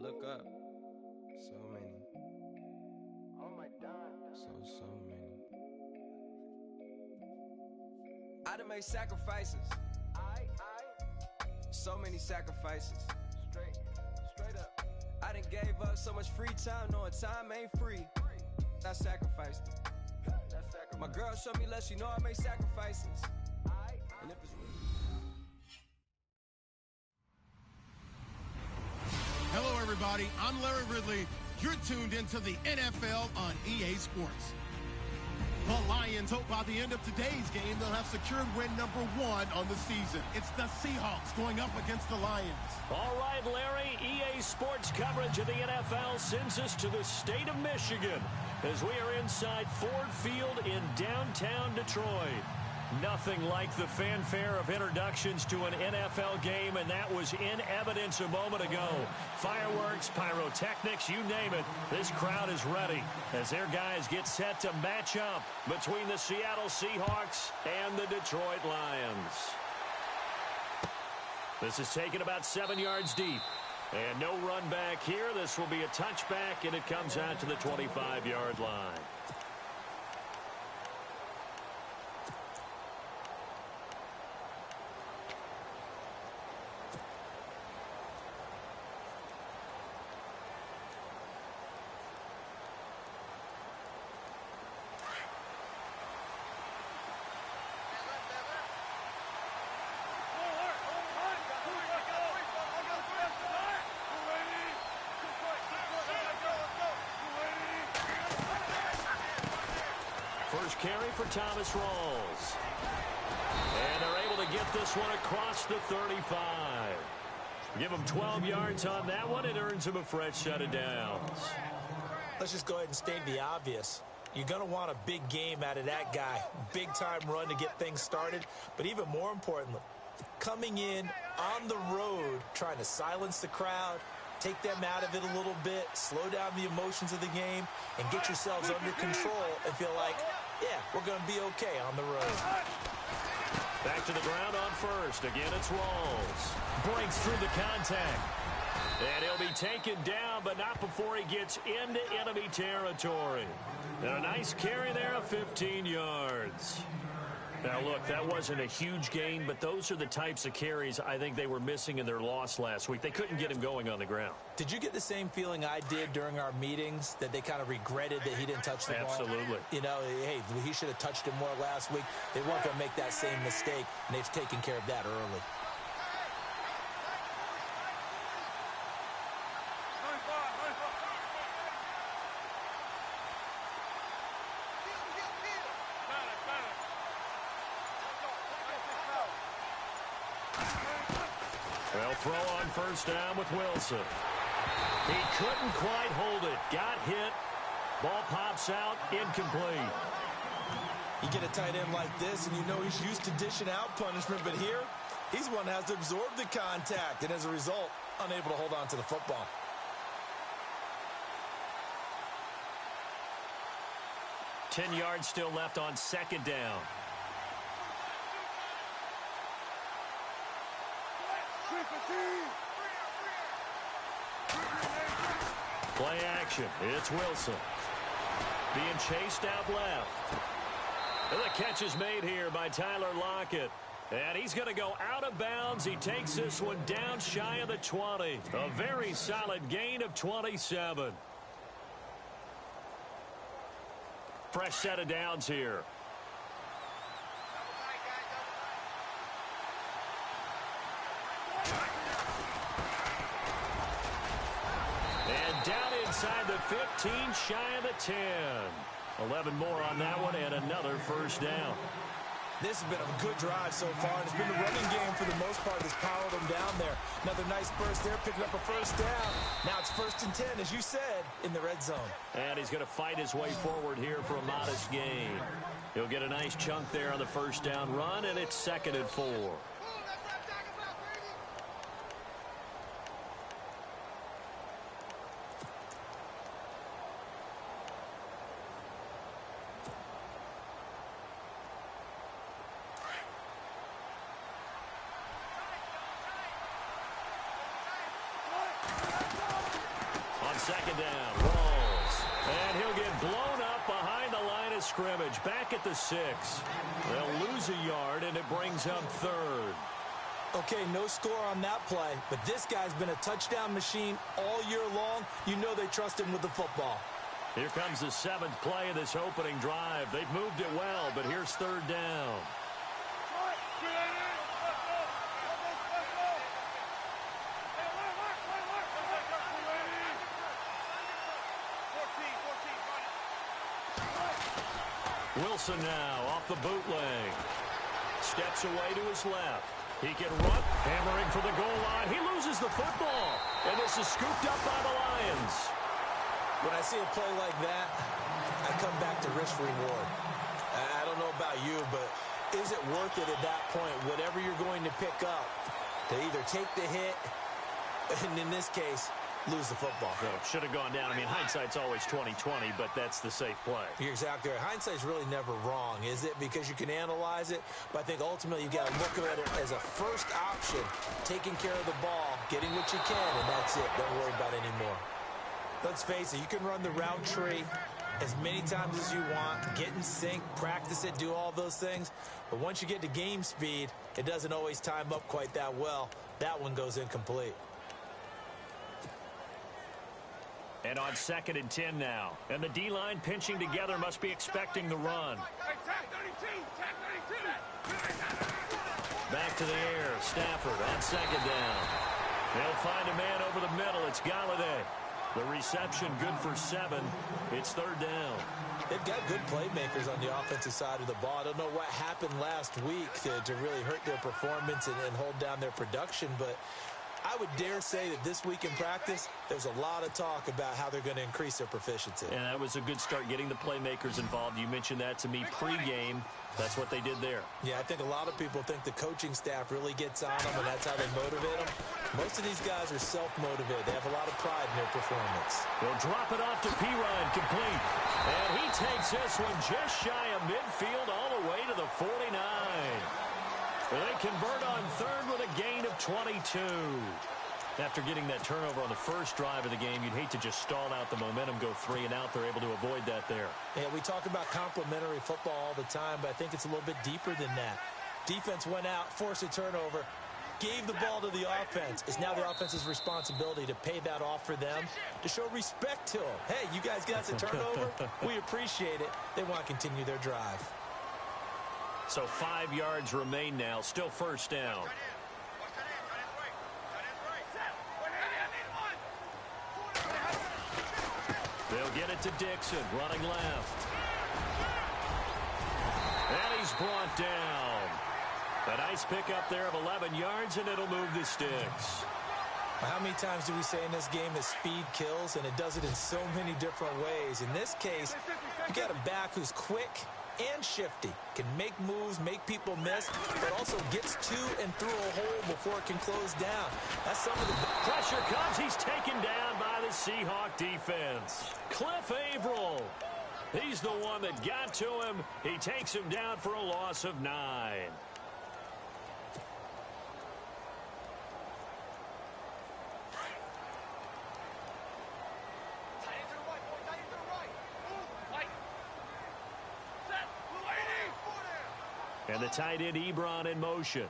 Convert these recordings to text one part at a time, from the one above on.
look up. So many. Oh my God. So many. I done made sacrifices. So many sacrifices. Straight up. I done gave up so much free time, knowing time ain't free. I sacrificed it. My girl showed me love, she know I make sacrifices. And if it's Hello, everybody. I'm Larry Ridley. You're tuned into the NFL on EA Sports. The Lions hope by the end of today's game they'll have secured win number 1 on the season. It's the Seahawks going up against the Lions. All right, Larry, EA Sports coverage of the NFL sends us to the state of Michigan as we are inside Ford Field in downtown Detroit. Nothing like the fanfare of introductions to an NFL game, and that was in evidence a moment ago. Fireworks, pyrotechnics, you name it. This crowd is ready as their guys get set to match up between the Seattle Seahawks and the Detroit Lions. This is taken about 7 yards deep. And no run back here. This will be a touchback, and it comes out to the 25-yard line. First carry for Thomas Rawls. And they're able to get this one across the 35. Give him 12 yards on that one. It earns him a fresh set of downs. Let's just go ahead and state the obvious. You're going to want a big game out of that guy. Big-time run to get things started. But even more importantly, coming in on the road, trying to silence the crowd, take them out of it a little bit, slow down the emotions of the game, and get yourselves under control and feel like, yeah, we're going to be okay on the road. Back to the ground on first. Again, it's Rawls. Breaks through the contact. And he'll be taken down, but not before he gets into enemy territory. And a nice carry there of 15 yards. Now, look, that wasn't a huge gain, but those are the types of carries I think they were missing in their loss last week. They couldn't get him going on the ground. Did you get the same feeling I did during our meetings, that they kind of regretted that he didn't touch the ball? Absolutely. You know, hey, he should have touched him more last week. They weren't going to make that same mistake, and they've taken care of that early. They'll throw on first down with Wilson. He couldn't quite hold it. Got hit. Ball pops out. Incomplete. You get a tight end like this, and you know he's used to dishing out punishment, but here, he's one that has to absorb the contact, and as a result, unable to hold on to the football. Ten yards still left on second down. Play action. It's Wilson. Being chased out left. And the catch is made here by Tyler Lockett. And he's going to go out of bounds. He takes this one down shy of the 20. A very solid gain of 27. Fresh set of downs here. And down inside the 15, shy of the 10. 11 more on that one, and another first down. This has been a good drive so far, and it's been the running game for the most part that's powered them down there. Another nice burst there, picking up a first down. Now it's 1st and 10, as you said, in the red zone. And he's going to fight his way forward here for a modest gain. He'll get a nice chunk there on the first down run, and it's 2nd and 4. second down. Rolls. And he'll get blown up behind the line of scrimmage. Back at the 6. They'll lose a yard, and it brings up third. Okay, no score on that play, but this guy's been a touchdown machine all year long. You know they trust him with the football. Here comes the 7th play of this opening drive. They've moved it well, but here's third down. Wilson now off the bootleg. Steps away to his left. He can run, hammering for the goal line. He loses the football, and this is scooped up by the Lions. When I see a play like that, I come back to risk reward. I don't know about you, but is it worth it at that point, whatever you're going to pick up, to either take the hit, and in this case, lose the football? So it should have gone down. I mean, hindsight's always 20/20, but that's the safe play. You're exactly right. Hindsight's really never wrong, is it? Because you can analyze it, but I think ultimately you got to look at it as a first option, taking care of the ball, getting what you can, and that's it. Don't worry about it anymore. Let's face it, you can run the route tree as many times as you want, get in sync, practice it, do all those things, but once you get to game speed, it doesn't always time up quite that well. That one goes incomplete. And on 2nd and 10 now. And the D-line pinching together must be expecting the run. Back to the air. Stafford on 2nd down. They'll find a man over the middle. It's Galladay. The reception good for 7. It's third down. They've got good playmakers on the offensive side of the ball. I don't know what happened last week to really hurt their performance and hold down their production, but I would dare say that this week in practice, there's a lot of talk about how they're going to increase their proficiency. And that was a good start, getting the playmakers involved. You mentioned that to me pregame. That's what they did there. Yeah, I think a lot of people think the coaching staff really gets on them, and that's how they motivate them. Most of these guys are self-motivated. They have a lot of pride in their performance. They'll drop it off to Pirine, complete. And he takes this one just shy of midfield all the way to the 49. They convert on third with a gain of 22. After getting that turnover on the first drive of the game, you'd hate to just stall out the momentum, go 3 and out. They're able to avoid that there. Yeah, we talk about complementary football all the time, but I think it's a little bit deeper than that. Defense went out, forced a turnover, gave the ball to the offense. It's now the offense's responsibility to pay that off for them, to show respect to them. Hey, you guys got the turnover? We appreciate it. They want to continue their drive. So 5 yards remain now. Still first down. They'll get it to Dixon, running left. And he's brought down. A nice pickup there of 11 yards, and it'll move the sticks. How many times do we say in this game that speed kills, and it does it in so many different ways? In this case, you got a back who's quick and shifty, can make moves, make people miss, but also gets to and through a hole before it can close down. That's some of the pressure comes. He's taken down by the Seahawk defense. Cliff Averill. He's the one that got to him. He takes him down for a loss of 9. And the tight end, Ebron, in motion.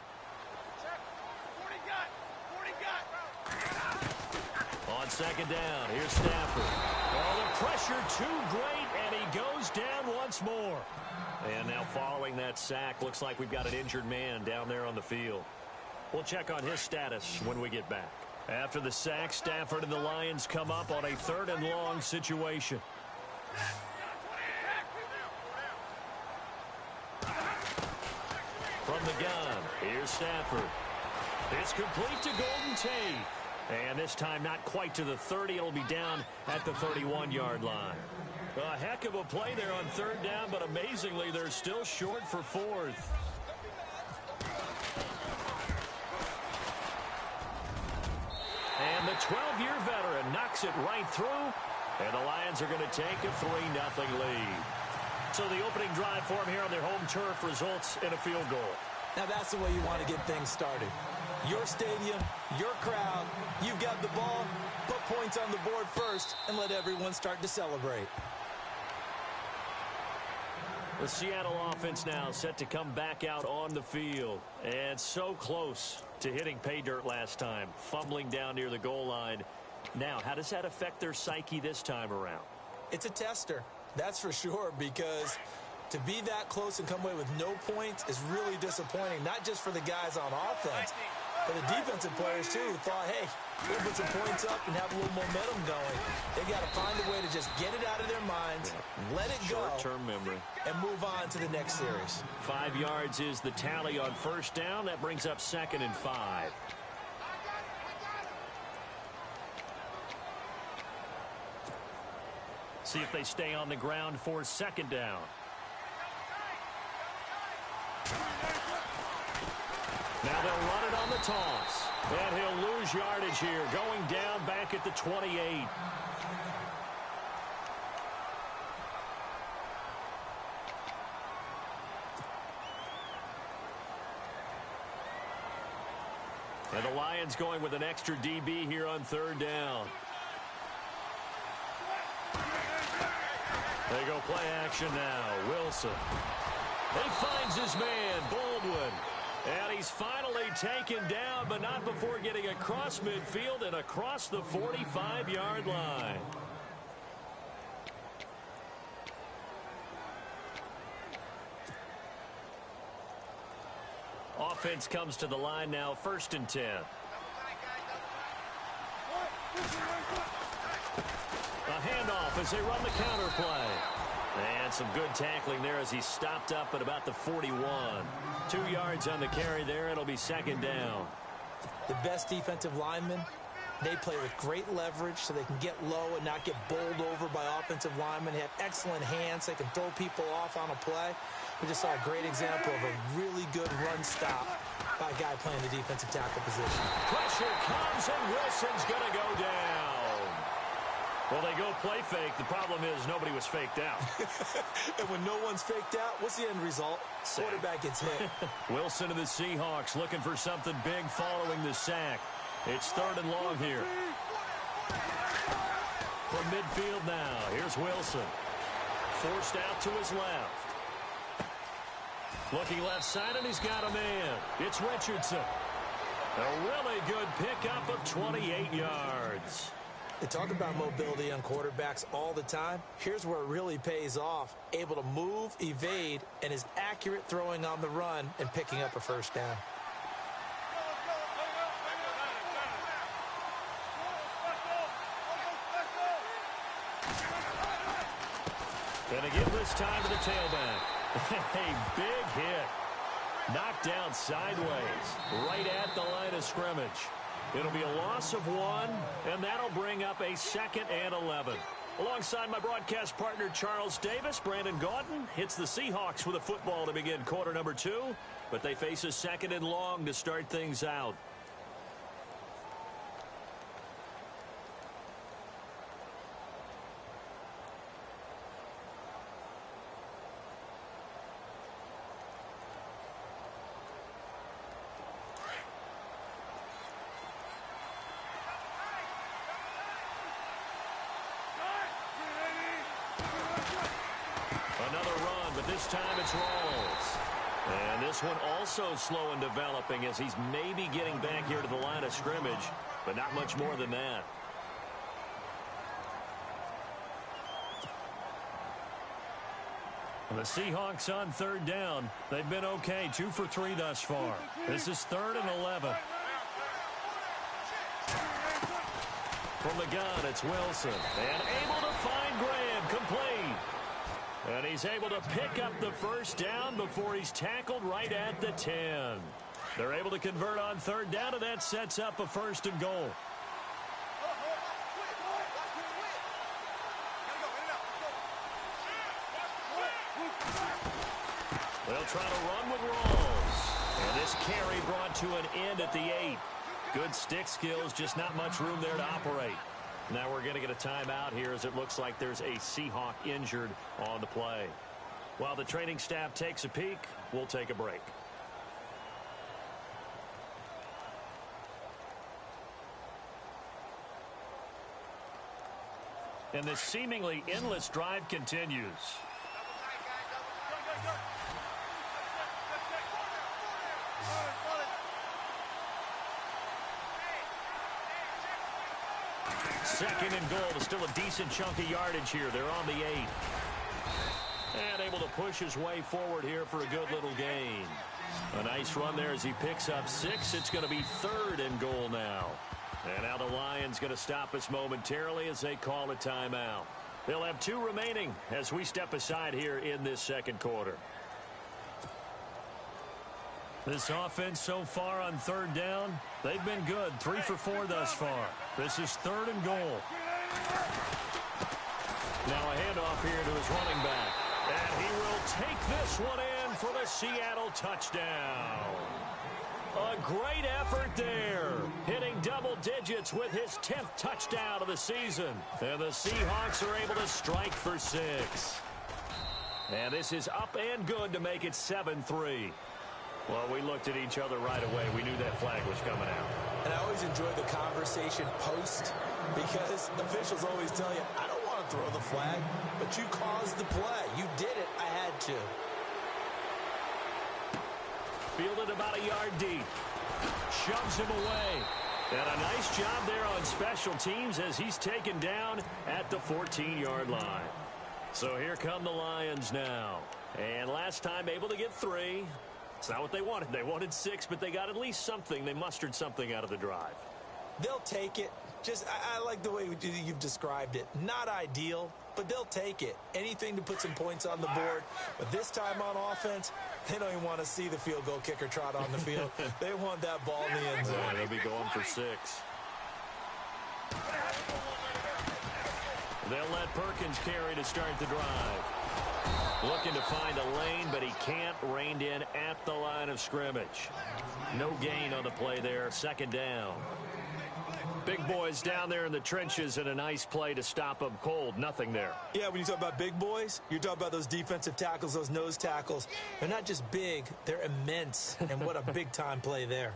On 2nd down, here's Stafford. Oh, the pressure too great, and he goes down once more. And now following that sack, looks like we've got an injured man down there on the field. We'll check on his status when we get back. After the sack, Stafford and the Lions come up on a 3rd and long situation. From the gun, here's Stafford. It's complete to Golden Tate. And this time not quite to the 30. It'll be down at the 31-yard line. A heck of a play there on 3rd down, but amazingly, they're still short for 4th. And the 12-year veteran knocks it right through. And the Lions are going to take a 3-0 lead. So the opening drive for them here on their home turf results in a field goal. Now that's the way you want to get things started. Your stadium, your crowd, you've got the ball, put points points on the board first and let everyone start to celebrate. The Seattle offense now set to come back out on the field. And so close to hitting pay dirt last time, fumbling down near the goal line. Now, how does that affect their psyche this time around? It's a tester, that's for sure, because to be that close and come away with no points is really disappointing, not just for the guys on offense, but the defensive players, too, who thought, hey, we'll put some points up and have a little momentum going. They got to find a way to just get it out of their minds, let it go, short-term memory, and move on to the next series. 5 yards is the tally on first down. That brings up 2nd and 5. See if they stay on the ground for 2nd down. Now they'll run it on the toss. And he'll lose yardage here, going down back at the 28. And the Lions going with an extra DB here on 3rd down. They go play action now. Wilson. He finds his man, Baldwin. And he's finally taken down, but not before getting across midfield and across the 45-yard line. Offense comes to the line now, 1st and 10. A handoff as they run the counter play. And some good tackling there as he stopped up at about the 41. 2 yards on the carry there. It'll be 2nd down. The best defensive linemen, they play with great leverage so they can get low and not get bowled over by offensive linemen. They have excellent hands. They can throw people off on a play. We just saw a great example of a really good run stop by a guy playing the defensive tackle position. Pressure comes, and Wilson's going to go down. Well, they go play fake. The problem is nobody was faked out. And when no one's faked out, what's the end result? Quarterback gets hit. Wilson of the Seahawks looking for something big following the sack. It's 3rd and long here. From midfield now, here's Wilson. Forced out to his left. Looking left side, and he's got a man. It's Richardson. A really good pickup of 28 yards. They talk about mobility on quarterbacks all the time. Here's where it really pays off. Able to move, evade, and is accurate throwing on the run and picking up a 1st down. And again this time to the tailback. A big hit. Knocked down sideways, right at the line of scrimmage. It'll be a loss of 1, and that'll bring up a 2nd and 11. Alongside my broadcast partner, Charles Davis, Brandon Gaudin hits the Seahawks with a football to begin quarter number 2, but they face a 2nd and long to start things out. This time it's Rawls. And this one also slow in developing as he's maybe getting back here to the line of scrimmage, but not much more than that. The Seahawks on 3rd down. They've been okay, 2 for 3 thus far. This is 3rd and 11. From the gun, it's Wilson. And able to find Graham, complete. And he's able to pick up the 1st down before he's tackled right at the 10. They're able to convert on 3rd down, and that sets up a 1st and goal. They'll try to run with Rawls. And this carry brought to an end at the 8. Good stick skills, just not much room there to operate. Now we're going to get a timeout here as it looks like there's a Seahawk injured on the play. While the training staff takes a peek, we'll take a break. And this seemingly endless drive continues. Second and goal. There's still a decent chunk of yardage here. They're on the 8. And able to push his way forward here for a good little gain. A nice run there as he picks up 6. It's going to be 3rd and goal now. And now the Lions going to stop us momentarily as they call a timeout. They'll have 2 remaining as we step aside here in this second quarter. This offense so far on 3rd down, they've been good. 3 for 4 thus far. This is 3rd and goal. Now a handoff here to his running back. And he will take this one in for the Seattle touchdown. A great effort there. Hitting double digits with his 10th touchdown of the season. And the Seahawks are able to strike for 6. And this is up and good to make it 7-3. Well, we looked at each other right away. We knew that flag was coming out. And I always enjoy the conversation post because officials always tell you, I don't want to throw the flag, but you caused the play. You did it. I had to. Fielded about a yard deep. Shoves him away. And a nice job there on special teams as he's taken down at the 14-yard line. So here come the Lions now. And last time able to get 3. It's not what they wanted. They wanted 6, but they got at least something. They mustered something out of the drive. They'll take it. I like the way you've described it. Not ideal, but they'll take it. Anything to put some points on the board. But this time on offense, they don't even want to see the field goal kicker trot on the field. They want that ball in the end zone. Yeah, they'll be going for 6. They'll let Perkins carry to start the drive. Looking to find a lane, but he can't. Reined in at the line of scrimmage. No gain on the play there. 2nd down. Big boys down there in the trenches and a nice play to stop them cold. Nothing there. Yeah, when you talk about big boys, you're talking about those defensive tackles, those nose tackles. They're not just big, they're immense. And what a big-time play there.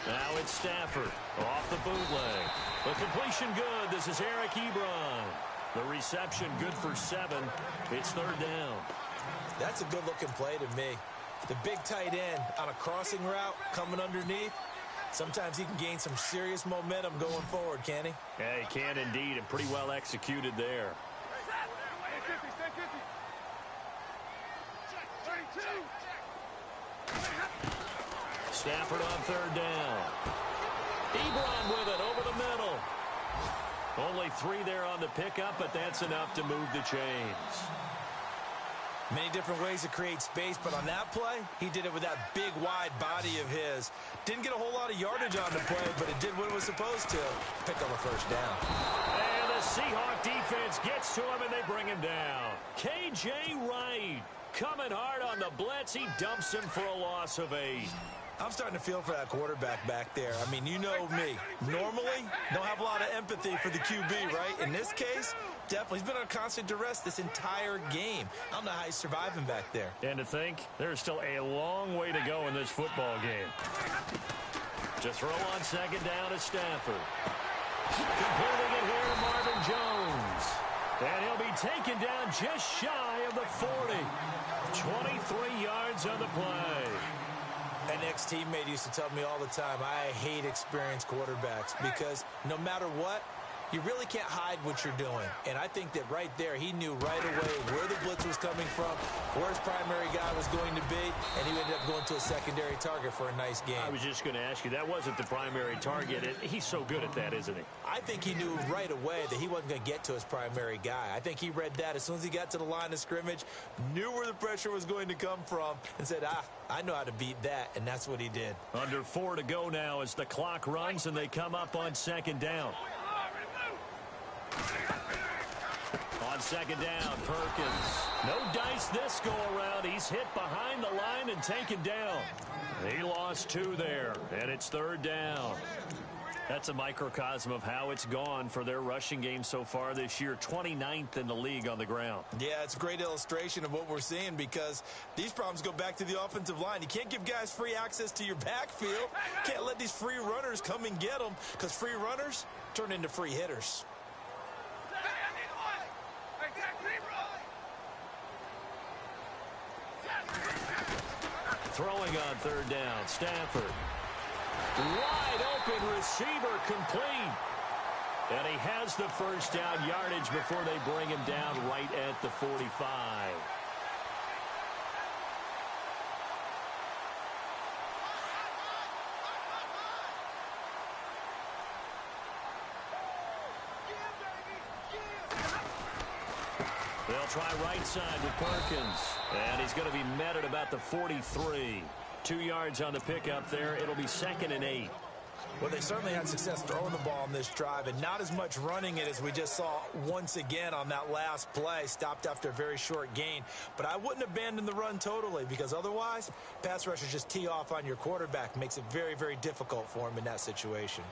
Now it's Stafford off the bootleg. The completion good. This is Eric Ebron. The reception good for 7. It's 3rd down. That's a good-looking play to me. The big tight end on a crossing route coming underneath. Sometimes he can gain some serious momentum going forward, can he? Yeah, he can indeed, and pretty well executed there. Stafford on 3rd down. Ebron with it over the middle. Only 3 there on the pickup, but that's enough to move the chains. Many different ways to create space, but on that play, he did it with that big, wide body of his. Didn't get a whole lot of yardage on the play, but it did what it was supposed to. Picked up a 1st down. And the Seahawk defense gets to him, and they bring him down. K.J. Wright coming hard on the blitz. He dumps him for a loss of 8. I'm starting to feel for that quarterback back there. I mean, you know me. Normally, don't have a lot of empathy for the QB, right? In this case, definitely. He's been on constant duress this entire game. I don't know how he's surviving back there. And to think, there's still a long way to go in this football game. To throw on 2nd down is Stafford. Completing it here to Marvin Jones. And he'll be taken down just shy of the 40. 23 yards on the play. An ex-teammate used to tell me all the time, I hate experienced quarterbacks because no matter what, you really can't hide what you're doing. And I think that right there, he knew right away where the blitz was coming from, where his primary guy was going to be, and he ended up going to a secondary target for a nice game. I was just going to ask you, that wasn't the primary target. He's so good at that, isn't he? I think he knew right away that he wasn't going to get to his primary guy. I think he read that as soon as he got to the line of scrimmage, knew where the pressure was going to come from, and said, I know how to beat that, and that's what he did. Under 4 to go now as the clock runs, and they come up on 2nd down. On 2nd down, Perkins. No dice this go around. He's hit behind the line and taken down. He lost 2 there, and it's 3rd down. That's a microcosm of how it's gone for their rushing game so far this year. 29th in the league on the ground. Yeah, it's a great illustration of what we're seeing because these problems go back to the offensive line. You can't give guys free access to your backfield. Can't let these free runners come and get them because free runners turn into free hitters. Throwing on third down, Stafford. Wide open receiver, complete. And he has the first down yardage before they bring him down right at the 45. They'll try right side with Perkins. And he's going to be met at about the 43. 2 yards on the pickup there. It'll be 2nd and 8. Well, they certainly had success throwing the ball in this drive, and not as much running it as we just saw once again on that last play. Stopped after a very short gain. But I wouldn't abandon the run totally because otherwise, pass rushers just tee off on your quarterback. Makes it very, very difficult for him in that situation.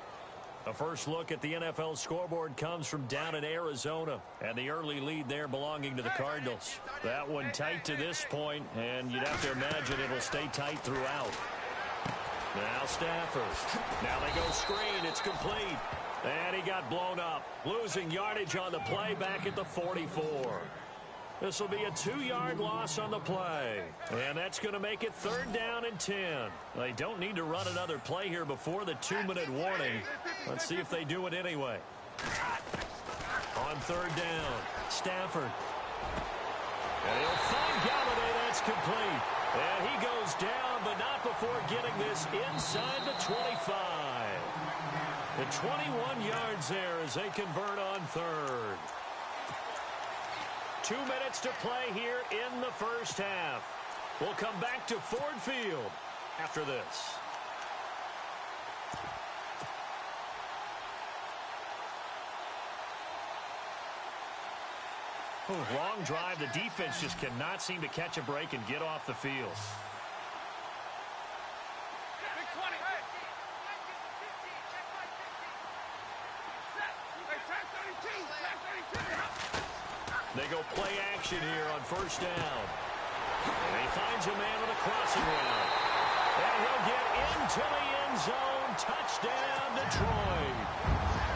A first look at the NFL scoreboard comes from down in Arizona, and the early lead there belonging to the Cardinals. That one tight to this point, and you'd have to imagine it'll stay tight throughout. Now Stafford. Now they go screen. It's complete. And he got blown up. Losing yardage on the play back at the 44. This will be a 2-yard loss on the play. And that's going to make it 3rd down and 10. They don't need to run another play here before the 2-minute warning. Let's see if they do it anyway. On 3rd down, Stafford. And he'll find Galladay. That's complete. And he goes down, but not before getting this inside the 25. The 21 yards there as they convert on 3rd. 2 minutes to play here in the first half. We'll come back to Ford Field after this. Long drive. The defense just cannot seem to catch a break and get off the field. They go play action here on 1st down. And he finds a man with a crossing route. And he'll get into the end zone. Touchdown, Detroit.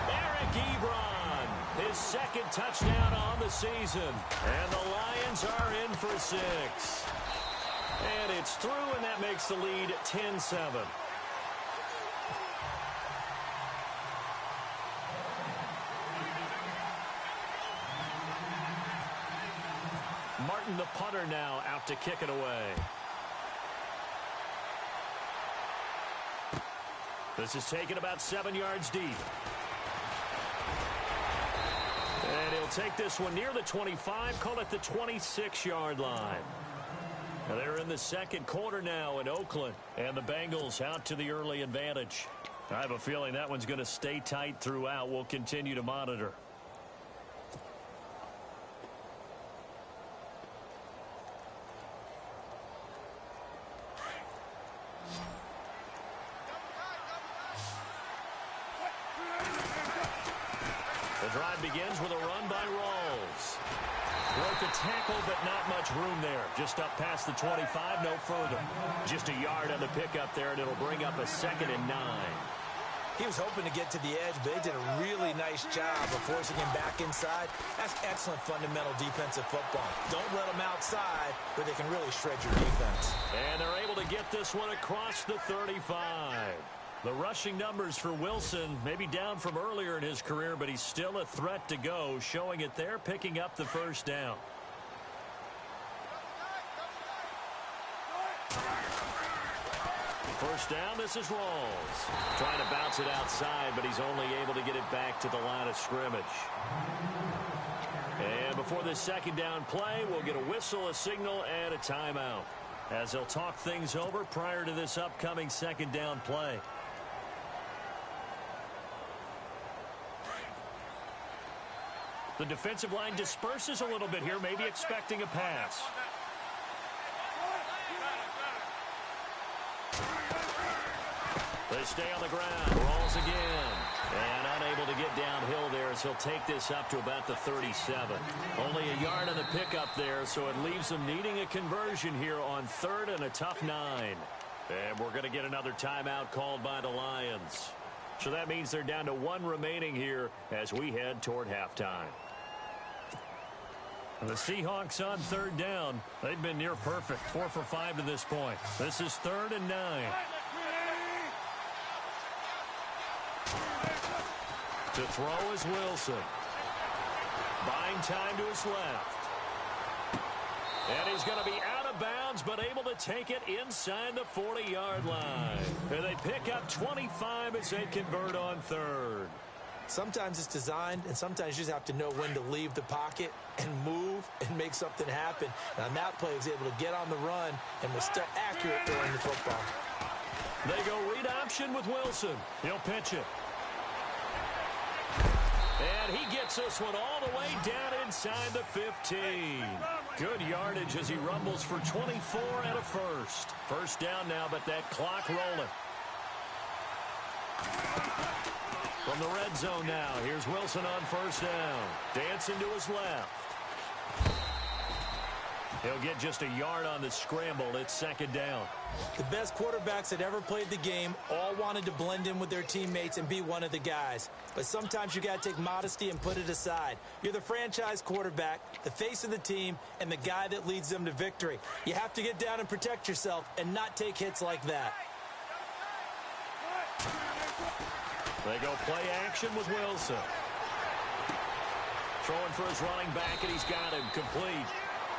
Eric Ebron, his 2nd touchdown on the season. And the Lions are in for 6. And it's through, and that makes the lead 10-7. Martin, the punter, now out to kick it away. This is taken about 7 yards deep. And he'll take this one near the 25, call it the 26-yard line. Now they're in the 2nd quarter now in Oakland, and the Bengals out to the early advantage. I have a feeling that one's going to stay tight throughout. We'll continue to monitor. Drive begins with a run by Rawls. Broke a tackle, but not much room there. Just up past the 25, no further. Just a yard on the pickup there, and it'll bring up a 2nd and 9. He was hoping to get to the edge, but they did a really nice job of forcing him back inside. That's excellent fundamental defensive football. Don't let them outside where they can really shred your defense. And they're able to get this one across the 35. The rushing numbers for Wilson may be down from earlier in his career, but he's still a threat to go, showing it there, picking up the 1st down. First down, this is Rawls. Trying to bounce it outside, but he's only able to get it back to the line of scrimmage. And before this 2nd down play, we'll get a whistle, a signal, and a timeout, as they'll talk things over prior to this upcoming 2nd down play. The defensive line disperses a little bit here, maybe expecting a pass. They stay on the ground. Rawls again. And unable to get downhill there as he'll take this up to about the 37. Only a yard on the pickup there, so it leaves them needing a conversion here on 3rd and a tough 9. And we're going to get another timeout called by the Lions. So that means they're down to 1 remaining here as we head toward halftime. The Seahawks on 3rd down. They've been near perfect, 4 for 5 to this point. This is 3rd and 9. To throw is Wilson. Buying time to his left. And he's going to be out of bounds, but able to take it inside the 40-yard line. And they pick up 25 as they convert on 3rd. Sometimes it's designed, and sometimes you just have to know when to leave the pocket and move and make something happen. And on that play, he was able to get on the run and was still accurate throwing the football. They go read option with Wilson. He'll pitch it. And he gets this one all the way down inside the 15. Good yardage as he rumbles for 24 and a first. First down now, but that clock rolling. From the red zone now, here's Wilson on first down. Dancing to his left. He'll get just a yard on the scramble. It's 2nd down. The best quarterbacks that ever played the game all wanted to blend in with their teammates and be one of the guys. But sometimes you got to take modesty and put it aside. You're the franchise quarterback, the face of the team, and the guy that leads them to victory. You have to get down and protect yourself and not take hits like that. They go play action with Wilson. Throwing for his running back, and he's got him complete.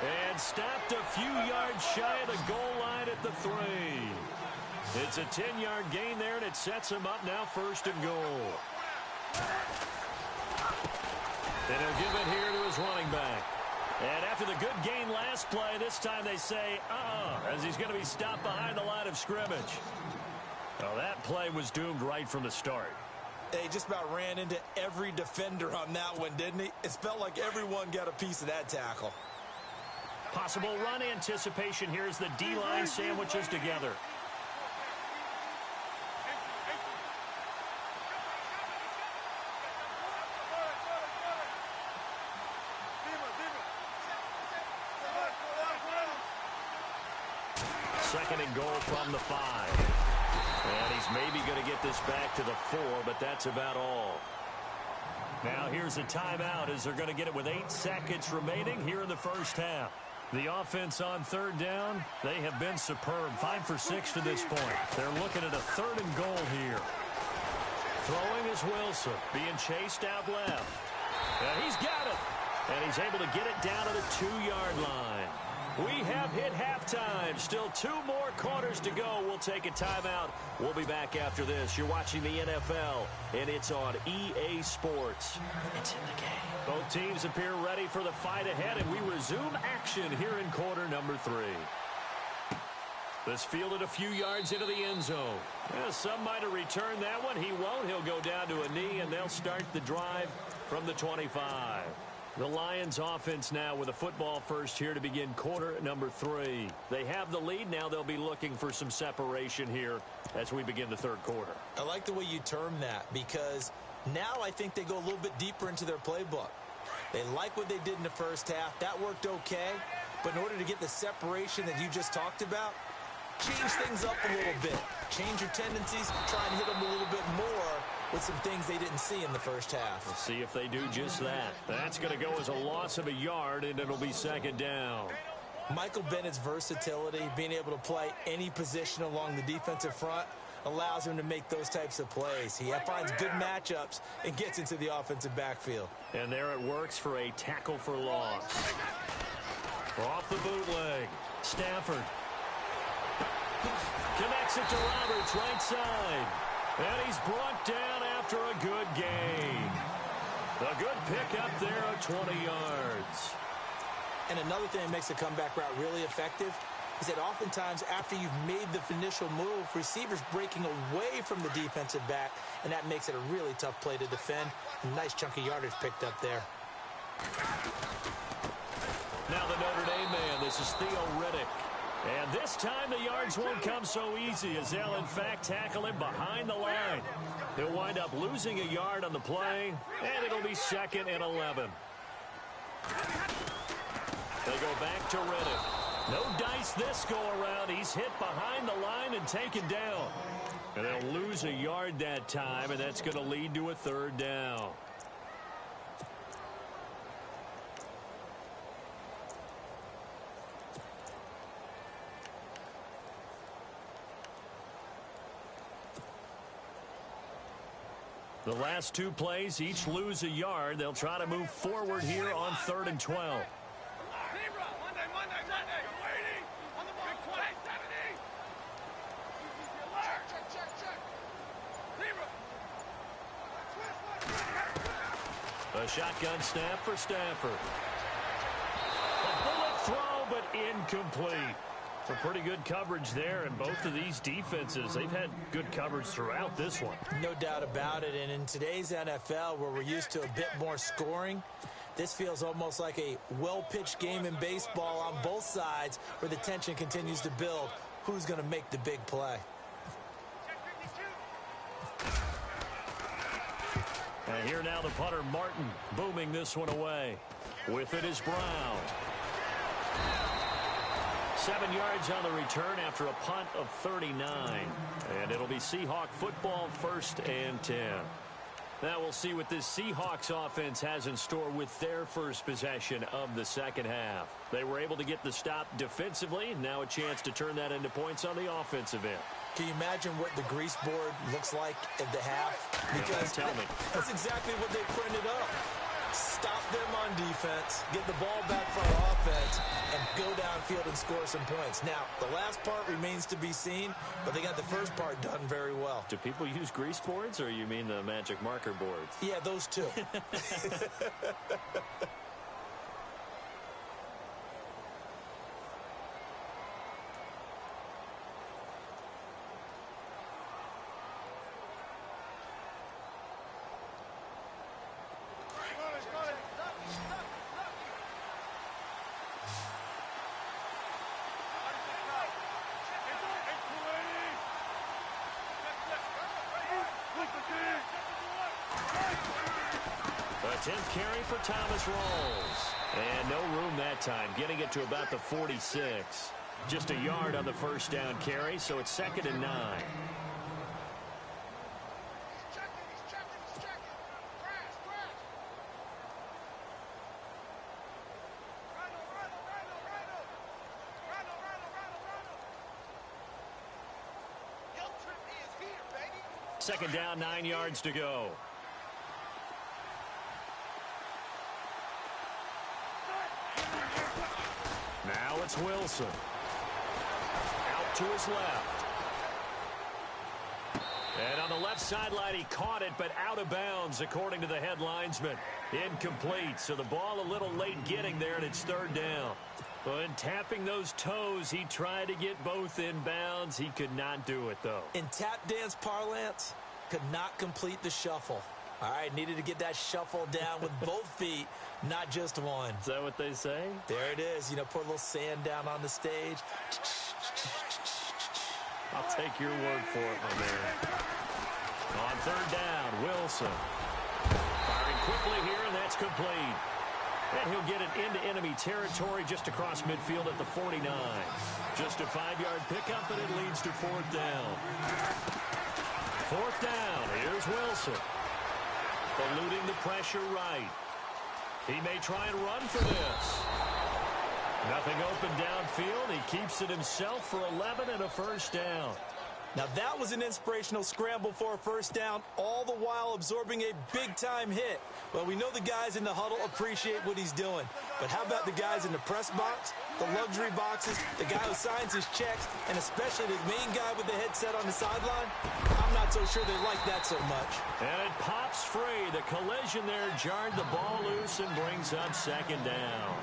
And stopped a few yards shy of the goal line at the 3. It's a 10-yard gain there, and it sets him up now 1st and goal. And he'll give it here to his running back. And after the good gain last play, this time they say, as he's going to be stopped behind the line of scrimmage. Well, that play was doomed right from the start. He just about ran into every defender on that one, didn't he? It felt like everyone got a piece of that tackle. Possible run anticipation here as the D-line sandwiches together. Second and goal from the 5. And he's maybe going to get this back to the 4, but that's about all. Now here's a timeout as they're going to get it with 8 seconds remaining here in the first half. The offense on 3rd down, they have been superb. 5 for 6 to this point. They're looking at a 3rd and goal here. Throwing is Wilson, being chased out left. And he's got it. And he's able to get it down to the 2-yard line. We have hit halftime. Still 2 more quarters to go. We'll take a timeout. We'll be back after this. You're watching the NFL, and it's on EA Sports. It's in the game. Both teams appear ready for the fight ahead, and we resume action here in quarter number 3. This fielded a few yards into the end zone. Well, some might have returned that one. He won't. He'll go down to a knee, and they'll start the drive from the 25. The Lions offense now with a football first here to begin quarter number 3. They have the lead. Now they'll be looking for some separation here as we begin the 3rd quarter. I like the way you term that because now I think they go a little bit deeper into their playbook. They like what they did in the first half. That worked okay. But in order to get the separation that you just talked about, change things up a little bit. Change your tendencies. Try and hit them a little bit more with some things they didn't see in the first half. We'll see if they do just that. That's going to go as a loss of a yard, and it'll be 2nd down. Michael Bennett's versatility, being able to play any position along the defensive front, allows him to make those types of plays. He finds good matchups and gets into the offensive backfield. And there it works for a tackle for loss. Off the bootleg. Stafford connects it to Roberts, right side. And he's brought down after a good gain. A good pickup there at 20 yards. And another thing that makes the comeback route really effective is that oftentimes after you've made the initial move, receivers breaking away from the defensive back, and that makes it a really tough play to defend. A nice chunk of yardage picked up there. Now the Notre Dame man, this is Theo Riddick. And this time the yards won't come so easy as they'll, in fact, tackle him behind the line. He'll wind up losing a yard on the play, and it'll be 2nd and 11. They go back to Riddick. No dice this go-around. He's hit behind the line and taken down. And they'll lose a yard that time, and that's going to lead to a 3rd down. The last 2 plays each lose a yard. They'll try to move forward here on 3rd and 12. A shotgun snap for Stafford. A bullet throw, but incomplete. Some pretty good coverage there, and both of these defenses, they've had good coverage throughout this one. No doubt about it, and in today's NFL, where we're used to a bit more scoring, this feels almost like a well-pitched game in baseball on both sides, where the tension continues to build. Who's going to make the big play? And here now the punter, Martin, booming this one away. With it is Brown. 7 yards on the return after a punt of 39. And it'll be Seahawk football, 1st and 10. Now we'll see what this Seahawks offense has in store with their first possession of the second half. They were able to get the stop defensively. Now a chance to turn that into points on the offensive end. Can you imagine what the grease board looks like at the half? Because tell me. That's exactly what they printed up. Stop them on defense, get the ball back for our offense, and go downfield and score some points. Now, the last part remains to be seen, but they got the first part done very well. Do people use grease boards, or you mean the magic marker boards? Yeah, those two. A 10th carry for Thomas Rawls. And no room that time, getting it to about the 46. Just a yard on the first down carry, so it's 2nd and 9. Second down, 9 yards to go. Now it's Wilson. Out to his left. And on the left sideline, he caught it, but out of bounds, according to the head linesman. Incomplete, so the ball a little late getting there, and it's 3rd down. But tapping those toes, he tried to get both in bounds. He could not do it, though. In tap dance parlance, could not complete the shuffle. All right, needed to get that shuffle down with both feet, not just one. Is that what they say? There it is. You know, put a little sand down on the stage. I'll take your word for it, my man. On 3rd down, Wilson. Firing quickly here, and that's complete. And he'll get it into enemy territory just across midfield at the 49. Just a 5-yard pickup, and it leads to 4th down. 4th down, here's Wilson. Eluding the pressure right. He may try and run for this. Nothing open downfield. He keeps it himself for 11 and a first down. Now that was an inspirational scramble for a first down, all the while absorbing a big-time hit. Well, we know the guys in the huddle appreciate what he's doing. But how about the guys in the press box, the luxury boxes, the guy who signs his checks, and especially the main guy with the headset on the sideline? I'm not so sure they like that so much. And it pops free. The collision there jarred the ball loose and brings up 2nd down.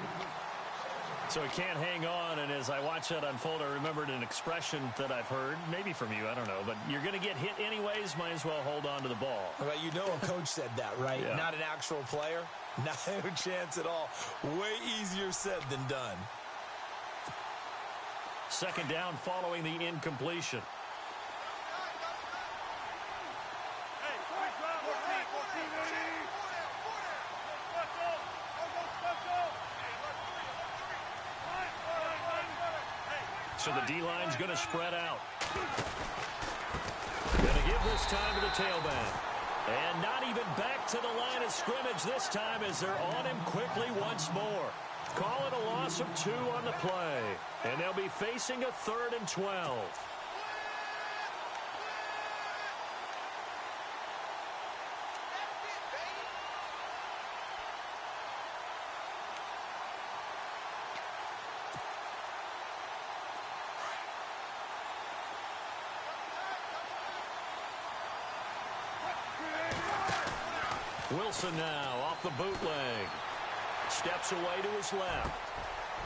So he can't hang on, and as I watch that unfold, I remembered an expression that I've heard, maybe from you, I don't know, but you're going to get hit anyways, might as well hold on to the ball. Well, you know a coach said that, right? Yeah. Not an actual player. Not a chance at all. Way easier said than done. Second down following the incompletion. So the D-line's going to spread out. Going to give this time to the tailback. And not even back to the line of scrimmage this time as they're on him quickly once more. Call it a loss of 2 on the play. And they'll be facing a 3rd and 12. Wilson now off the bootleg. Steps away to his left.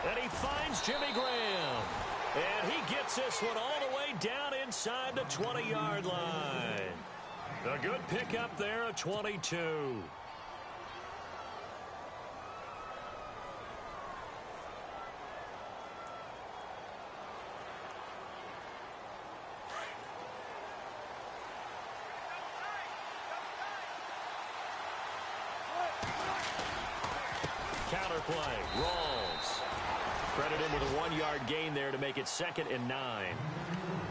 And he finds Jimmy Graham. And he gets this one all the way down inside the 20-yard line. A good pickup there, a 22. Counterplay, Rawls. Credit him with a 1-yard gain there to make it 2nd and 9.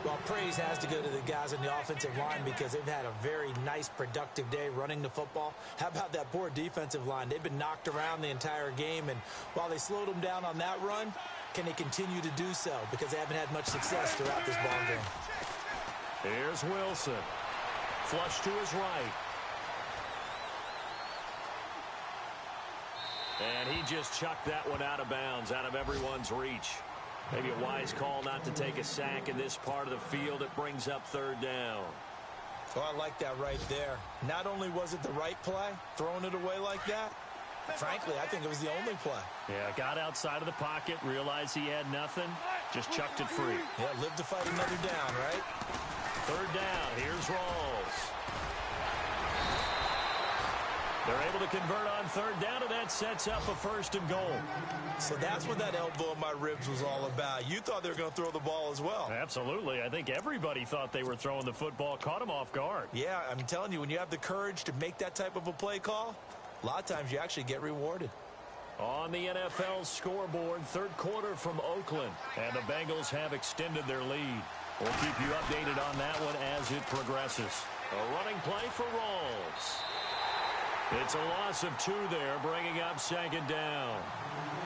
Well, praise has to go to the guys on the offensive line because they've had a very nice, productive day running the football. How about that poor defensive line? They've been knocked around the entire game, and while they slowed them down on that run, can they continue to do so? Because they haven't had much success throughout this ball game. Here's Wilson. Flush to his right. And he just chucked that one out of bounds, out of everyone's reach. Maybe a wise call not to take a sack in this part of the field. It brings up 3rd down. Oh, I like that right there. Not only was it the right play, throwing it away like that, frankly, I think it was the only play. Yeah, got outside of the pocket, realized he had nothing, just chucked it free. Yeah, live to fight another down, right? 3rd down, here's Rawls. They're able to convert on 3rd down, and that sets up a 1st and goal. So that's what that elbow in my ribs was all about. You thought they were going to throw the ball as well. Absolutely. I think everybody thought they were throwing the football, caught him off guard. Yeah, I'm telling you, when you have the courage to make that type of a play call, a lot of times you actually get rewarded. On the NFL scoreboard, 3rd quarter from Oakland, and the Bengals have extended their lead. We'll keep you updated on that one as it progresses. A running play for Rawls. It's a loss of 2 there, bringing up 2nd down.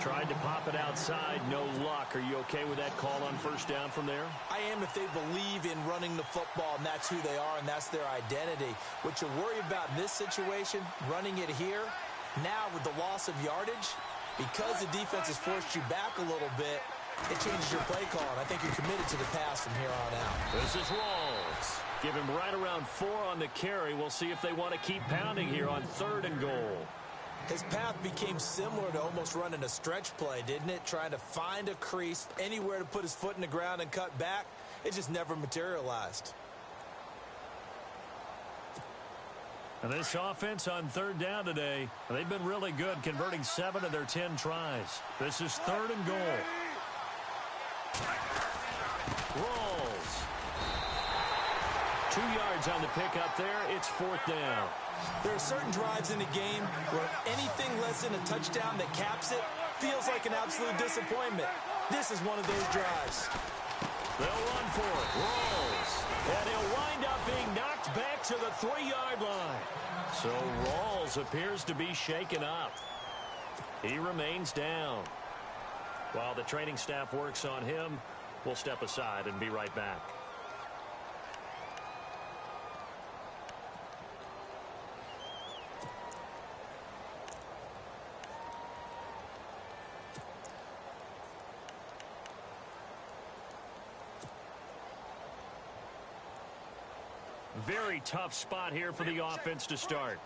Tried to pop it outside, no luck. Are you okay with that call on 1st down from there? I am if they believe in running the football, and that's who they are, and that's their identity. What you worry about in this situation, running it here, now with the loss of yardage, because the defense has forced you back a little bit, it changes your play call, and I think you're committed to the pass from here on out. This is Rawls. Give him right around 4 on the carry. We'll see if they want to keep pounding here on 3rd and goal. His path became similar to almost running a stretch play, didn't it? Trying to find a crease, anywhere to put his foot in the ground and cut back. It just never materialized. And this offense on 3rd down today, they've been really good, converting 7 of their 10 tries. This is 3rd and goal. Rawls. 2 yards on the pickup there. It's 4th down. There are certain drives in the game where anything less than a touchdown that caps it feels like an absolute disappointment. This is one of those drives. They'll run for it. Rawls. And he'll wind up being knocked back to the 3-yard line. So Rawls appears to be shaken up. He remains down. While the training staff works on him, we'll step aside and be right back. Very tough spot here for the offense to start.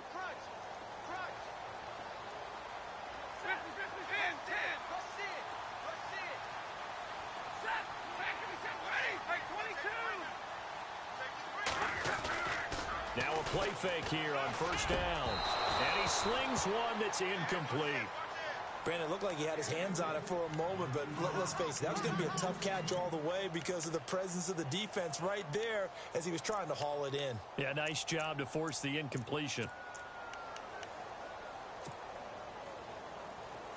Now a play fake here on 1st down. And he slings one that's incomplete. Brandon, it looked like he had his hands on it for a moment, but let's face it, that was going to be a tough catch all the way because of the presence of the defense right there as he was trying to haul it in. Yeah, nice job to force the incompletion.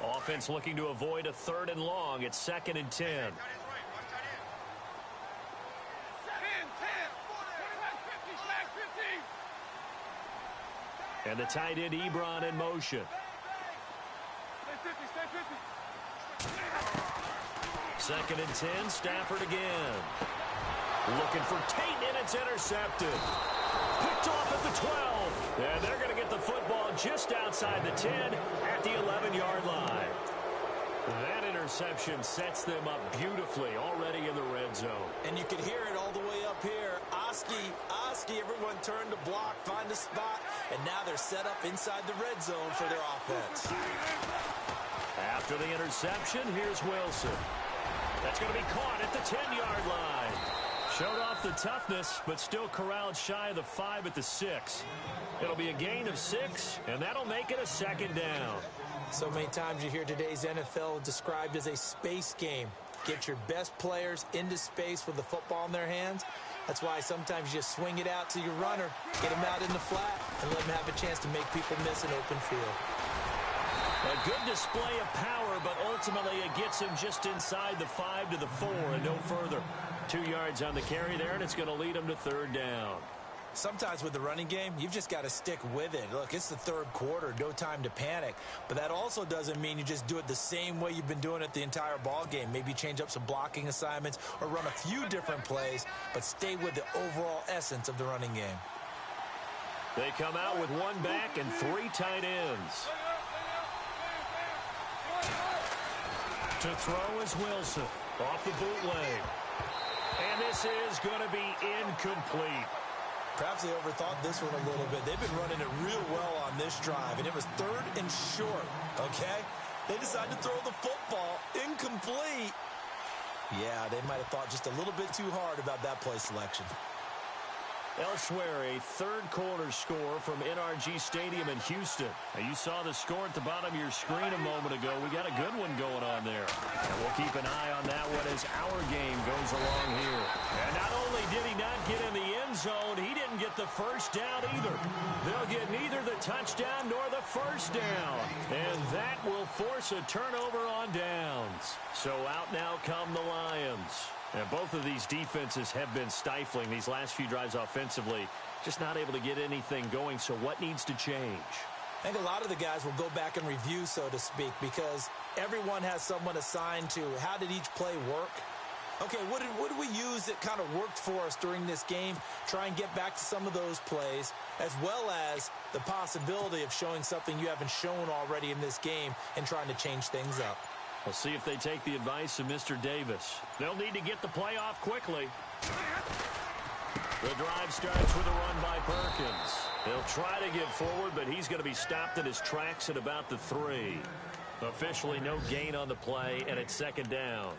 Offense looking to avoid a 3rd and long. It's 2nd and 10. And the tight end Ebron in motion. Second and 10, Stafford again. Looking for Tate, and it's intercepted. Picked off at the 12. And they're going to get the football just outside the 10 at the 11-yard line. That interception sets them up beautifully already in the red zone. And you can hear it all the way up here. Oski, everyone turned to block, find a spot, and now they're set up inside the red zone for their offense. After the interception, here's Wilson. That's going to be caught at the 10-yard line. Showed off the toughness, but still corralled shy of the 5 at the 6. It'll be a gain of 6, and that'll make it a 2nd down. So many times you hear today's NFL described as a space game. Get your best players into space with the football in their hands. That's why sometimes you just swing it out to your runner, get him out in the flat, and let him have a chance to make people miss an open field. A good display of power, but ultimately it gets him just inside the 5 to the 4 and no further. 2 yards on the carry there, and it's going to lead him to 3rd down. Sometimes with the running game, you've just got to stick with it. Look, it's the 3rd quarter, no time to panic. But that also doesn't mean you just do it the same way you've been doing it the entire ball game. Maybe change up some blocking assignments or run a few different plays, but stay with the overall essence of the running game. They come out with 1 back and 3 tight ends. To throw is Wilson. Off the bootleg. And this is going to be incomplete. Perhaps they overthought this one a little bit. They've been running it real well on this drive, and it was 3rd and short, okay? They decided to throw the football incomplete. Yeah, they might have thought just a little bit too hard about that play selection. Elsewhere, a 3rd quarter score from NRG Stadium in Houston. Now, you saw the score at the bottom of your screen a moment ago. We got a good one going on there. And we'll keep an eye on that one as our game goes along here. And not only did he not get in the end zone, he didn't get the 1st down either. They'll get neither the touchdown nor the 1st down. And that will force a turnover on downs. So out now come the Lions. And both of these defenses have been stifling these last few drives offensively. Just not able to get anything going. So what needs to change? I think a lot of the guys will go back and review, so to speak, because everyone has someone assigned to how did each play work. Okay, what did we use that kind of worked for us during this game? Try and get back to some of those plays, as well as the possibility of showing something you haven't shown already in this game and trying to change things up. We'll see if they take the advice of Mr. Davis. They'll need to get the play off quickly. The drive starts with a run by Perkins. He'll try to get forward, but he's going to be stopped in his tracks at about the 3. Officially no gain on the play, and it's 2nd down.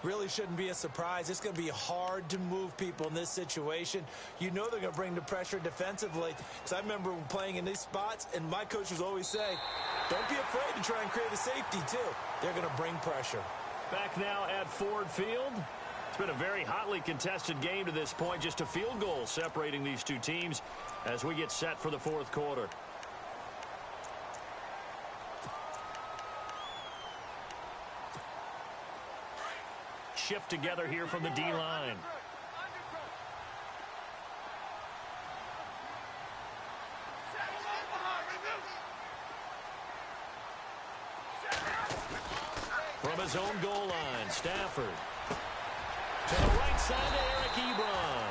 Really shouldn't be a surprise. It's going to be hard to move people in this situation. You know they're going to bring the pressure defensively. Because I remember playing in these spots, and my coaches always say, don't be afraid to try and create a safety, too. They're going to bring pressure. Back now at Ford Field. It's been a very hotly contested game to this point. Just a field goal separating these two teams as we get set for the 4th quarter. Shift together here from the D-line. From his own goal line, Stafford. To the right side to Eric Ebron.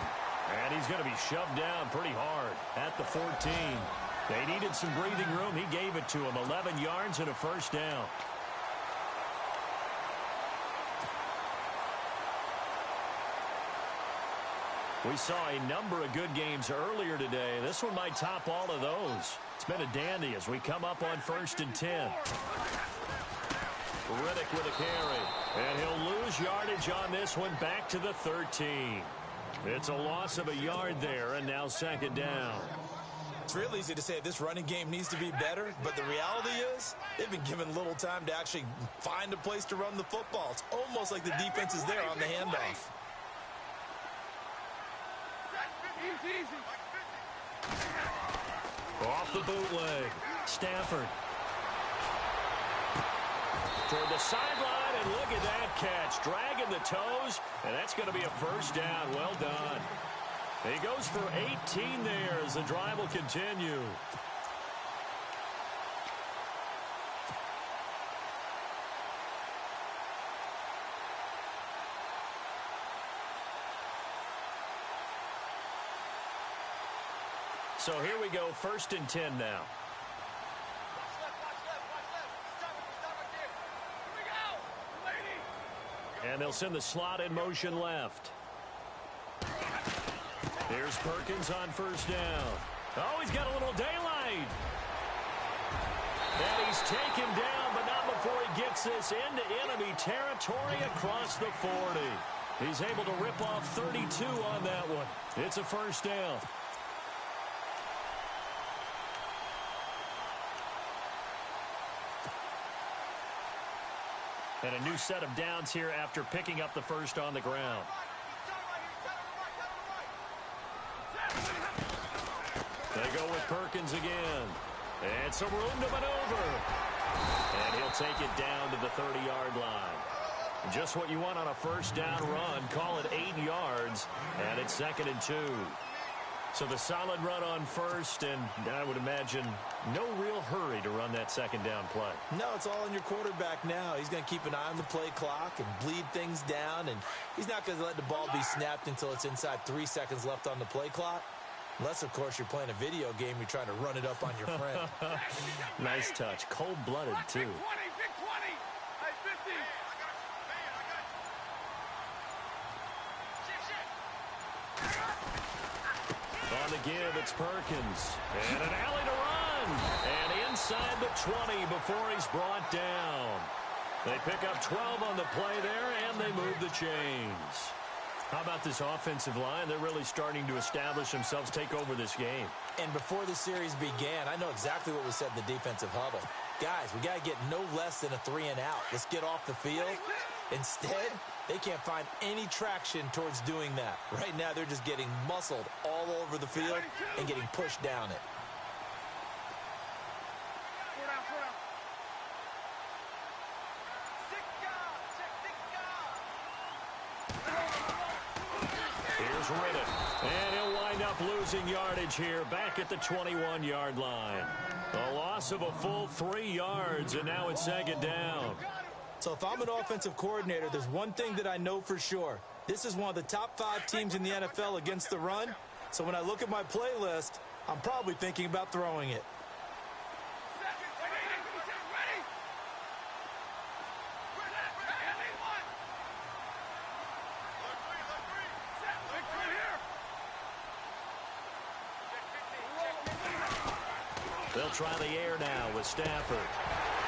And he's going to be shoved down pretty hard at the 14. They needed some breathing room. He gave it to him. 11 yards and a 1st down. We saw a number of good games earlier today. This one might top all of those. It's been a dandy as we come up on 1st and 10. Riddick with a carry. And he'll lose yardage on this one back to the 13. It's a loss of a yard there, and now 2nd down. It's real easy to say this running game needs to be better, but the reality is they've been given little time to actually find a place to run the football. It's almost like the defense is there on the handoff. Off the bootleg. Stafford. Toward the sideline, and look at that catch. Dragging the toes, and that's going to be a first down. Well done. He goes for 18 there as the drive will continue. So here we go, 1st and 10 now. And they'll send the slot in motion left. Here's Perkins on 1st down. Oh, he's got a little daylight. And he's taken down, but not before he gets this into enemy territory across the 40. He's able to rip off 32 on that one. It's a 1st down. And a new set of downs here after picking up the first on the ground. They go with Perkins again. And some room to maneuver. And he'll take it down to the 30-yard line. Just what you want on a 1st down run. Call it 8 yards. And it's 2nd and 2. So the solid run on 1st, and I would imagine no real hurry to run that 2nd down play. No, it's all on your quarterback now. He's going to keep an eye on the play clock and bleed things down, and he's not going to let the ball be snapped until it's inside 3 seconds left on the play clock. Unless, of course, you're playing a video game, you're trying to run it up on your friend. Nice touch. Cold-blooded, too. Big 20, big 20. Hey, 50. On the give, it's Perkins. And an alley to run. And inside the 20 before he's brought down. They pick up 12 on the play there, and they move the chains. How about this offensive line? They're really starting to establish themselves, take over this game. And before the series began, I know exactly what was said in the defensive huddle. Guys, we got to get no less than a 3-and-out. Let's get off the field. Instead, they can't find any traction towards doing that. Right now, they're just getting muscled all over the field and getting pushed down it. Here's Riddick. And he'll wind up losing yardage here back at the 21-yard line. A loss of a full 3 yards, and now it's 2nd down. So if I'm an offensive coordinator, there's one thing that I know for sure. This is one of the top 5 teams in the NFL against the run. So when I look at my playlist, I'm probably thinking about throwing it. They'll try the air now with Stafford.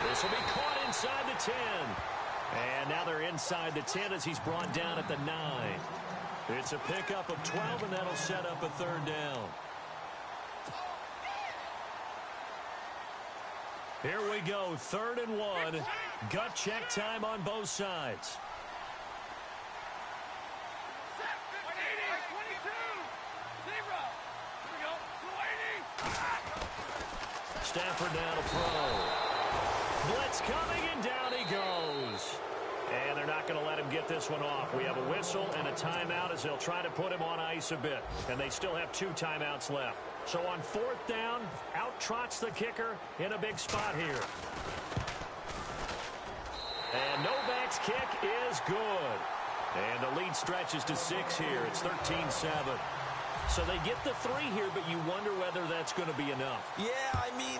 This will be caught inside the 10. And now they're inside the 10 as he's brought down at the 9. It's a pickup of 12, and that'll set up a 3rd down. Here we go, 3rd and 1. Gut check time on both sides. Stafford now to throw. Blitz coming, and down he goes. And they're not going to let him get this one off. We have a whistle and a timeout as they'll try to put him on ice a bit. And they still have 2 timeouts left. So on 4th down, out trots the kicker in a big spot here. And Novak's kick is good. And the lead stretches to 6 here. It's 13-7. So they get the 3 here, but you wonder whether that's going to be enough. Yeah, I mean,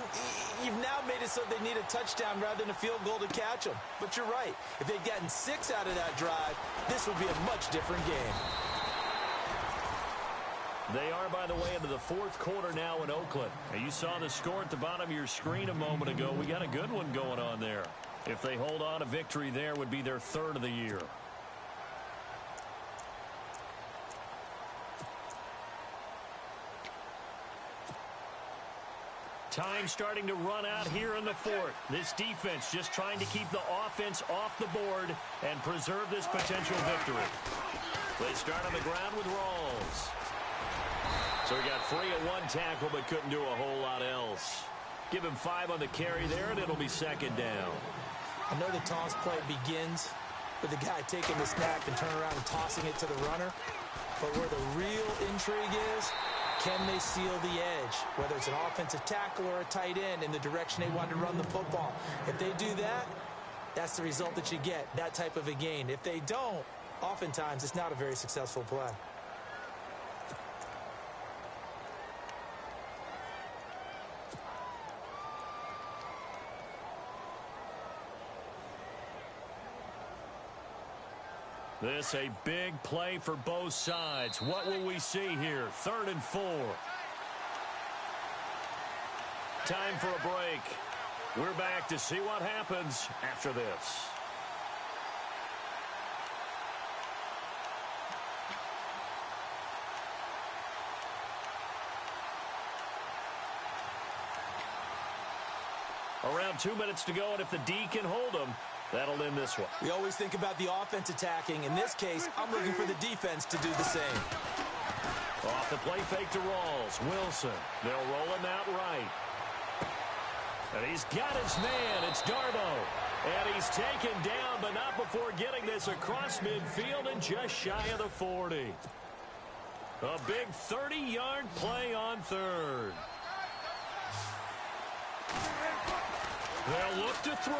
you've now made it so they need a touchdown rather than a field goal to catch them. But you're right. If they'd gotten 6 out of that drive, this would be a much different game. They are, by the way, into the 4th quarter now in Oakland. And you saw the score at the bottom of your screen a moment ago. We got a good one going on there. If they hold on, a victory there would be their 3rd of the year. time starting to run out here in the fourth. This defense just trying to keep the offense off the board and preserve this potential victory. They start on the ground with Rawls. So he got free at one tackle but couldn't do a whole lot else. Give him 5 on the carry there, and it'll be second down. I know the toss play begins with the guy taking the snap and turning around and tossing it to the runner. But where the real intrigue is, can they seal the edge? Whether it's an offensive tackle or a tight end in the direction they want to run the football. If they do that, that's the result that you get, that type of a gain. If they don't, oftentimes it's not a very successful play. This a big play for both sides. What will we see here? 3rd and 4. Time for a break. We're back to see what happens after this. Around 2 minutes to go, and if the D can hold them, that'll end this one. We always think about the offense attacking. In this case, I'm looking for the defense to do the same. Off the play fake to Rawls. Wilson. They'll roll him out right. And he's got his man. It's Darbo. And he's taken down, but not before getting this across midfield and just shy of the 40. A big 30-yard play on 3rd. They'll look to throw.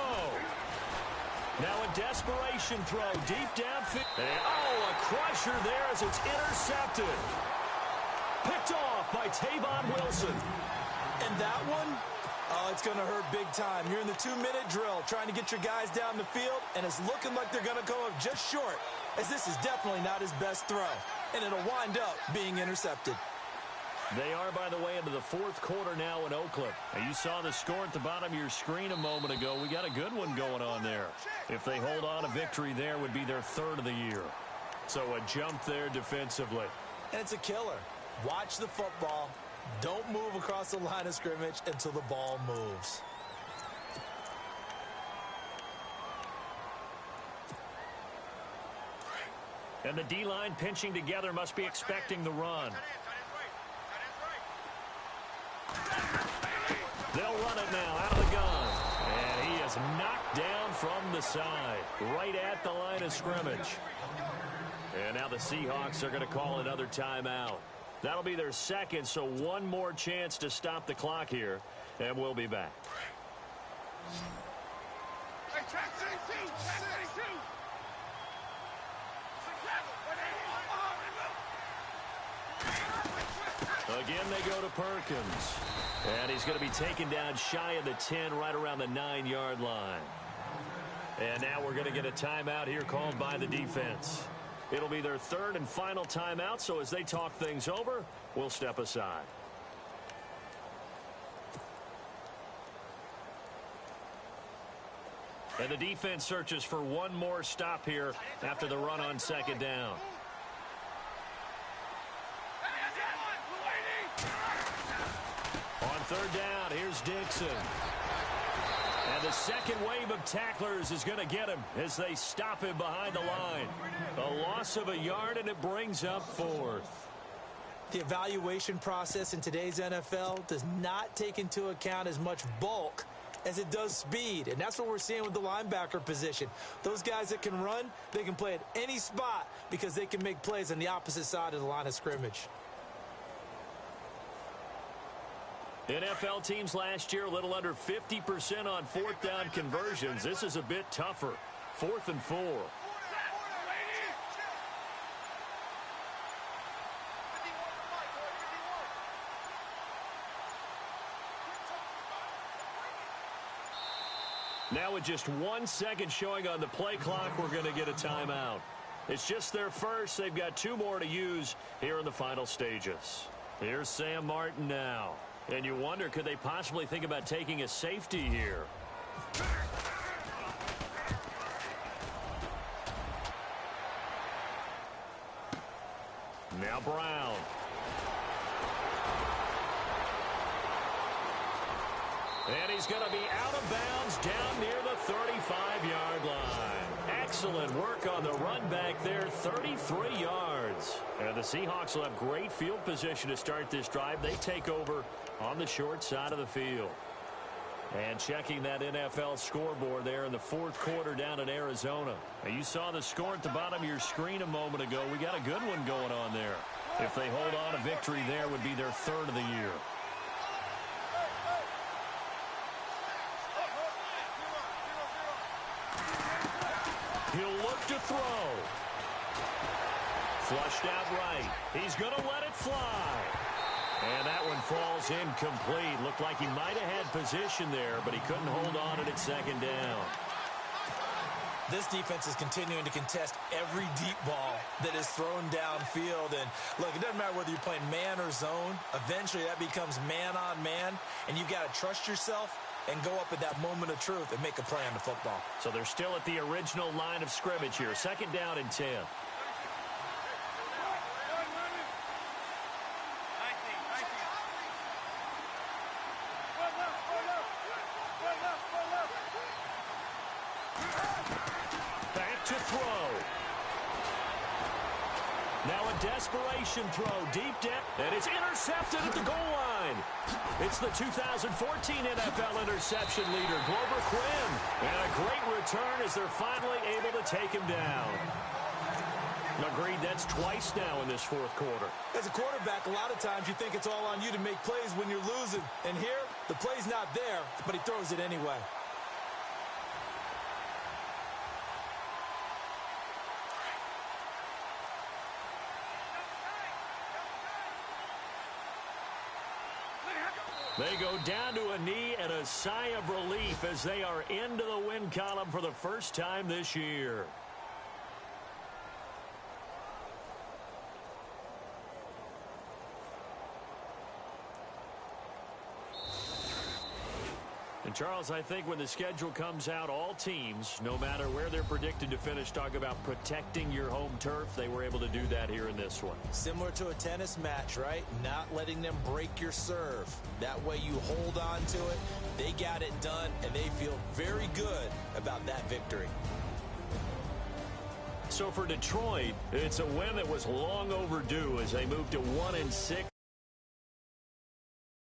Now a desperation throw deep downfield. And a crusher there as it's intercepted. Picked off by Tavon Wilson. And that one, it's going to hurt big time. You're in the 2-minute drill trying to get your guys down the field, and it's looking like they're going to come up just short, as this is definitely not his best throw. And it'll wind up being intercepted. They are, by the way, into the 4th quarter now in Oakland. Now, you saw the score at the bottom of your screen a moment ago. We got a good one going on there. If they hold on, a victory there would be their 3rd of the year. So a jump there defensively. And it's a killer. Watch the football. Don't move across the line of scrimmage until the ball moves. And the D-line pinching together must be expecting the run. They'll run it now out of the gun. And he is knocked down from the side, right at the line of scrimmage. And now the Seahawks are going to call another timeout. That'll be their 2nd, so one more chance to stop the clock here, and we'll be back. Again, they go to Perkins. And he's going to be taken down shy of the 10, right around the 9-yard line. And now we're going to get a timeout here called by the defense. It'll be their 3rd and final timeout, so as they talk things over, we'll step aside. And the defense searches for one more stop here after the run on 2nd down. On 3rd down, here's Dixon. And the second wave of tacklers is going to get him as they stop him behind the line. A loss of a yard, and it brings up 4th. The evaluation process in today's NFL does not take into account as much bulk as it does speed. And that's what we're seeing with the linebacker position. Those guys that can run, they can play at any spot because they can make plays on the opposite side of the line of scrimmage. NFL teams last year a little under 50% on 4th down conversions. This is a bit tougher. 4th and 4. Now with just 1 second showing on the play clock, we're going to get a timeout. It's just their first. They've got 2 more to use here in the final stages. Here's Sam Martin now. And you wonder, could they possibly think about taking a safety here? Now Brown. And he's going to be out of bounds down near the 35-yard line. Excellent work on the run back there, 33 yards. And the Seahawks will have great field position to start this drive. They take over on the short side of the field. And checking that NFL scoreboard there in the fourth quarter down in Arizona. Now, you saw the score at the bottom of your screen a moment ago. We got a good one going on there. If they hold on, a victory there would be their third of the year. He'll look to throw. Flushed out right. He's going to let it fly. And that one falls incomplete. Looked like he might have had position there, but he couldn't hold on at second down. This defense is continuing to contest every deep ball that is thrown downfield. And, look, it doesn't matter whether you're playing man or zone. Eventually, that becomes man on man, and you've got to trust yourself and go up at that moment of truth and make a play on the football. So they're still at the original line of scrimmage here. Second down and 10. Back to throw. Now a desperation throw deep down, and it's intercepted at the goal line. It's the 2014 NFL interception leader, Glover Quinn. And a great return as they're finally able to take him down. Agreed, that's twice now in this fourth quarter. As a quarterback, a lot of times you think it's all on you to make plays when you're losing. And here, the play's not there, but he throws it anyway. They go down to a knee and a sigh of relief as they are into the win column for the first time this year. And, Charles, I think when the schedule comes out, all teams, no matter where they're predicted to finish, talk about protecting your home turf. They were able to do that here in this one. Similar to a tennis match, right? Not letting them break your serve. That way you hold on to it. They got it done, and they feel very good about that victory. So for Detroit, it's a win that was long overdue as they moved to 1-6.